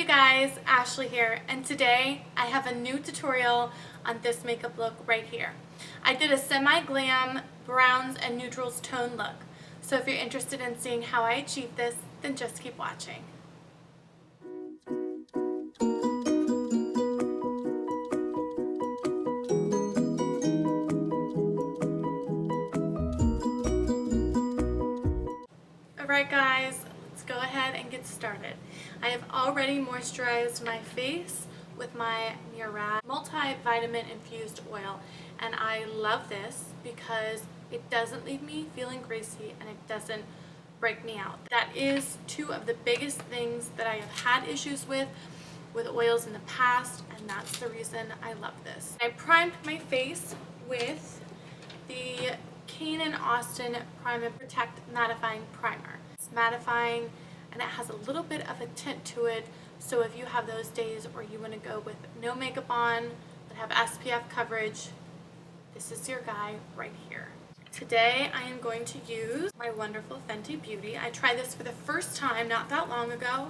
you guys, Ashley here, and today I have a new tutorial on this makeup look right here. I did a semi-glam browns and neutrals tone look, so if you're interested in seeing how I achieved this, then just keep watching. Alright guys, let's go ahead and get started. I have already moisturized my face with my Murad multivitamin infused oil, and I love this because it doesn't leave me feeling greasy and it doesn't break me out. That is two of the biggest things that I have had issues with oils in the past, and that's the reason I love this. I primed my face with the Kane & Austin Prime and Protect Mattifying Primer. It's mattifying and it has a little bit of a tint to it, so if you have those days where you want to go with no makeup on but have SPF coverage, this is your guy right here. Today I am going to use my wonderful Fenty Beauty. I tried this for the first time not that long ago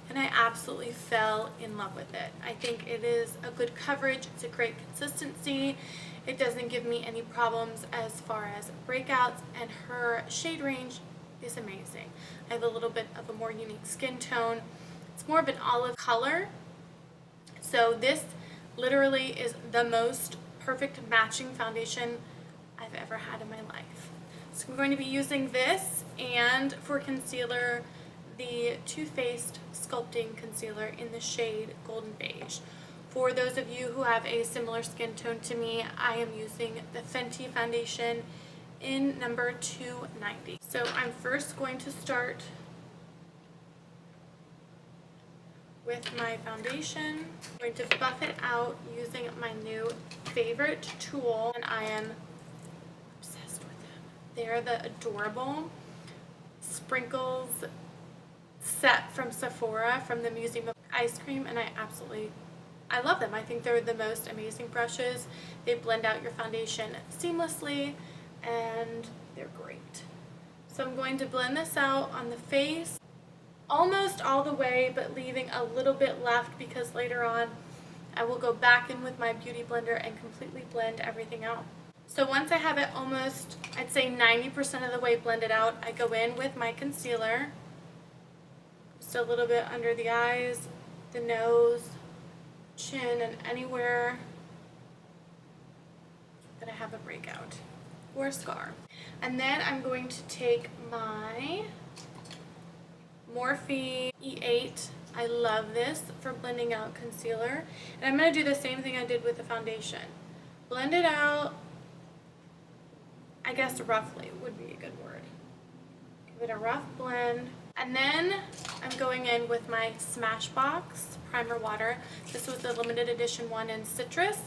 and I absolutely fell in love with it. I think it is a good coverage, it's a great consistency, it doesn't give me any problems as far as breakouts, and her shade range is amazing. I have a little bit of a more unique skin tone. It's more of an olive color, so this literally is the most perfect matching foundation I've ever had in my life. So I'm going to be using this, and for concealer, the Too Faced Sculpting Concealer in the shade Golden Beige. For those of you who have a similar skin tone to me, I am using the Fenty foundation in number 290. So I'm first going to start with my foundation. I'm going to buff it out using my new favorite tool, and I am obsessed with them. They're the adorable sprinkles set from Sephora from the Museum of Ice Cream, and I love them. I think they're the most amazing brushes. They blend out your foundation seamlessly and they're great. So I'm going to blend this out on the face almost all the way, but leaving a little bit left because later on I will go back in with my beauty blender and completely blend everything out. So once I have it almost, I'd say 90% of the way blended out, I go in with my concealer, just a little bit under the eyes, the nose, chin, and anywhere that I have a breakout or a scar. And then I'm going to take my Morphe E8. I love this for blending out concealer. And I'm going to do the same thing I did with the foundation. Blend it out, I guess roughly would be a good word. Give it a rough blend. And then I'm going in with my Smashbox Primer Water. This was the limited edition one in Citrus.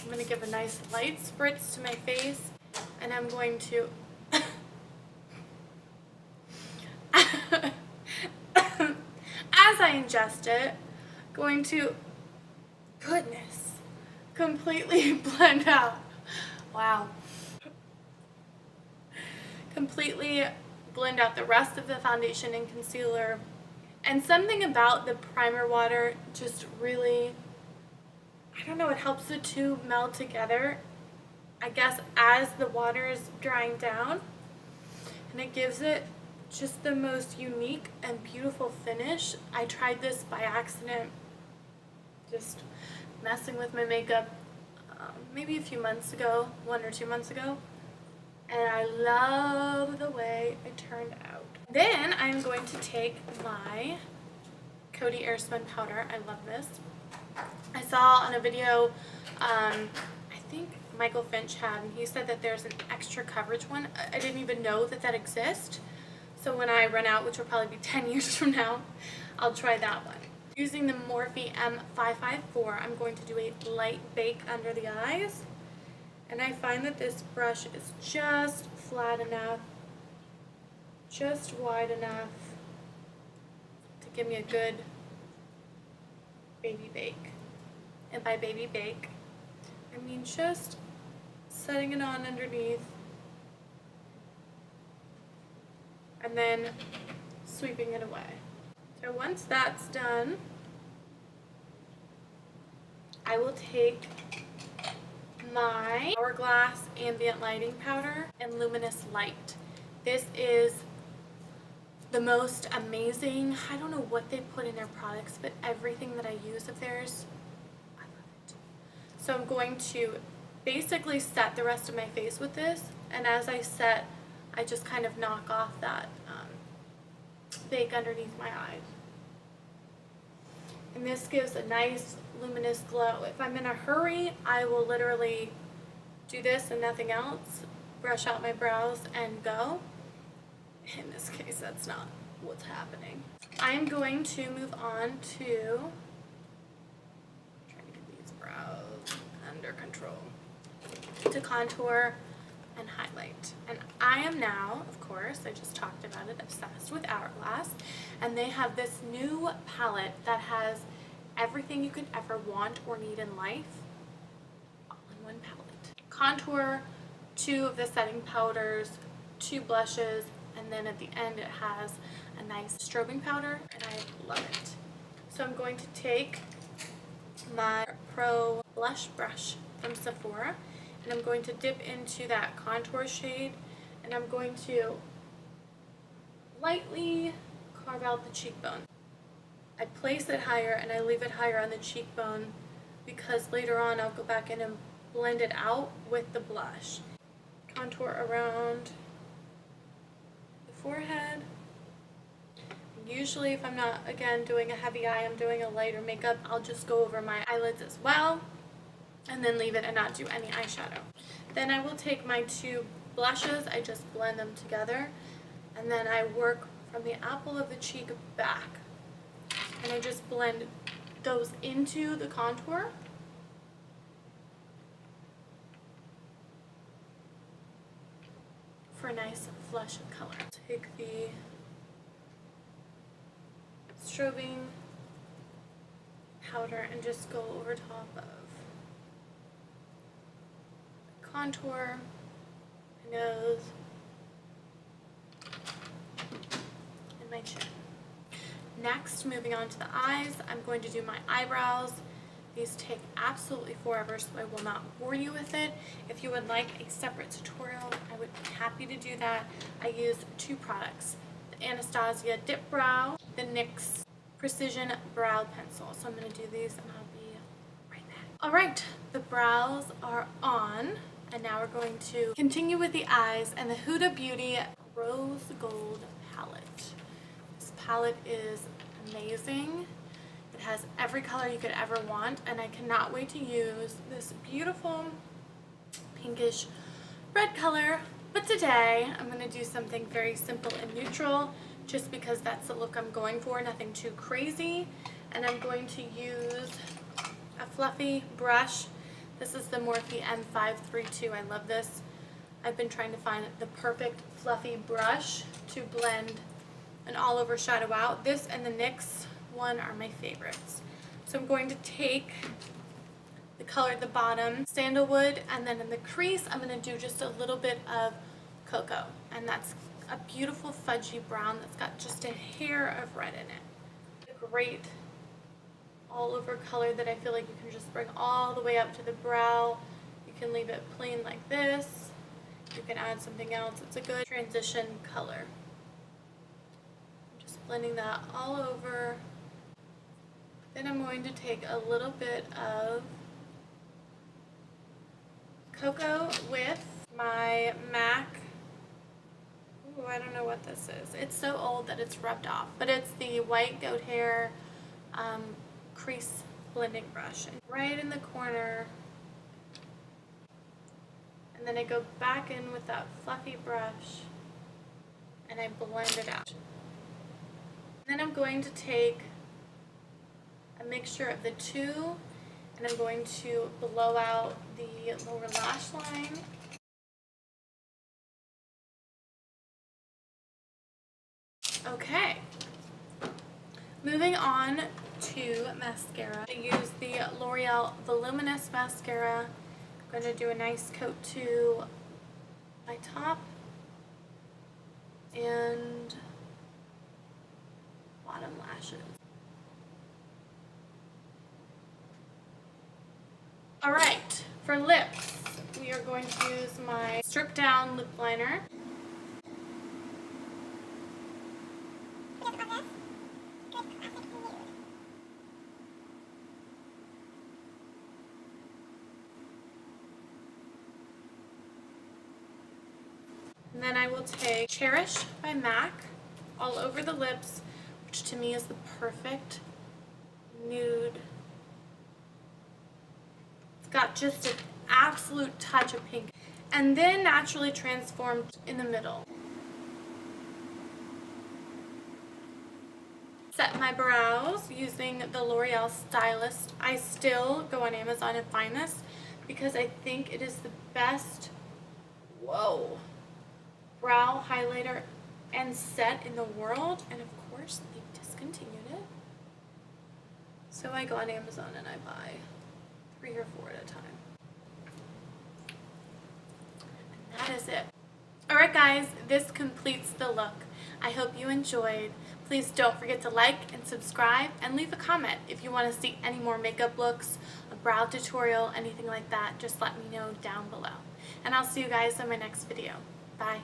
I'm going to give a nice light spritz to my face, and I'm going to as I ingest it, going to, goodness, completely blend out. Wow. Completely blend out the rest of the foundation and concealer. And something about the primer water just really, I don't know, it helps the two meld together, I guess, as the water is drying down, and it gives it just the most unique and beautiful finish. I tried this by accident, just messing with my makeup maybe a few months ago, 1 or 2 months ago, and I love the way it turned out. Then I'm going to take my Cody Air Spun powder. I love this. I saw on a video, I think Michael Finch had, and he said that there's an extra coverage one. I didn't even know that that exists. So when I run out, which will probably be 10 years from now, I'll try that one. Using the Morphe M554, I'm going to do a light bake under the eyes. And I find that this brush is just flat enough, just wide enough to give me a good baby bake. And by baby bake, I mean just setting it on underneath and then sweeping it away. So once that's done, I will take my Hourglass Ambient Lighting Powder in Luminous Light. This is the most amazing, I don't know what they put in their products, but everything that I use of theirs, I love it. So I'm going to basically set the rest of my face with this, and as I set, I just kind of knock off that bake underneath my eyes. And this gives a nice luminous glow. If I'm in a hurry, I will literally do this and nothing else, brush out my brows and go. In this case, that's not what's happening. I'm going to move on to trying to get these brows under control, to contour and highlight. And I am now, of course, I just talked about it, obsessed with Hourglass, and they have this new palette that has everything you could ever want or need in life all in one palette. Contour, 2 of the setting powders, 2 blushes, and then at the end it has a nice strobing powder, and I love it. So I'm going to take my Pro blush brush from Sephora, and I'm going to dip into that contour shade, and I'm going to lightly carve out the cheekbone. I place it higher and I leave it higher on the cheekbone because later on I'll go back in and blend it out with the blush. Contour around the forehead. Usually if I'm not, again, doing a heavy eye, I'm doing a lighter makeup, I'll just go over my eyelids as well and then leave it and not do any eyeshadow. Then I will take my 2 blushes, I just blend them together, and then I work from the apple of the cheek back, and I just blend those into the contour. For a nice flush of color. Take the strobing powder and just go over top of the contour, my nose, and my chin. Next, moving on to the eyes, I'm going to do my eyebrows. These take absolutely forever, so I will not bore you with it. If you would like a separate tutorial, I would be happy to do that. I use 2 products, the Anastasia Dip Brow, the NYX Precision Brow Pencil. So I'm going to do these and I'll be right back. Alright, the brows are on, and now we're going to continue with the eyes and the Huda Beauty Rose Gold Palette. This palette is amazing. It has every color you could ever want, and I cannot wait to use this beautiful pinkish red color. But today I'm going to do something very simple and neutral, just because that's the look I'm going for, nothing too crazy. And I'm going to use a fluffy brush. This is the Morphe M532. I love this. I've been trying to find the perfect fluffy brush to blend an all over shadow out. This and the NYX one are my favorites. So I'm going to take the color at the bottom, Sandalwood, and then in the crease I'm going to do just a little bit of Cocoa, and that's a beautiful fudgy brown that's got just a hair of red in it. A great all over color that I feel like you can just bring all the way up to the brow. You can leave it plain like this. You can add something else. It's a good transition color. I'm just blending that all over. Then I'm going to take a little bit of Cocoa with my MAC. Ooh, I don't know what this is. It's so old that it's rubbed off, but it's the white goat hair crease blending brush. And right in the corner, and then I go back in with that fluffy brush and I blend it out. And then I'm going to take a mixture of the 2, and I'm going to blow out the lower lash line. Okay, moving on to mascara. I use the L'Oreal Voluminous mascara. I'm going to do a nice coat to my top and bottom lashes. Alright, for lips, we are going to use my stripped down lip liner. And then I will take Cherish by MAC all over the lips, which to me is the perfect nude. It's got just an absolute touch of pink. And then naturally transformed in the middle. Set my brows using the L'Oreal Stylist. I still go on Amazon and find this because I think it is the best, brow highlighter and set in the world, and of course they discontinued it. So I go on Amazon and I buy 3 or 4 at a time. And that is it. Alright guys, this completes the look. I hope you enjoyed. Please don't forget to like and subscribe and leave a comment if you want to see any more makeup looks, a brow tutorial, anything like that. Just let me know down below. And I'll see you guys in my next video. Bye.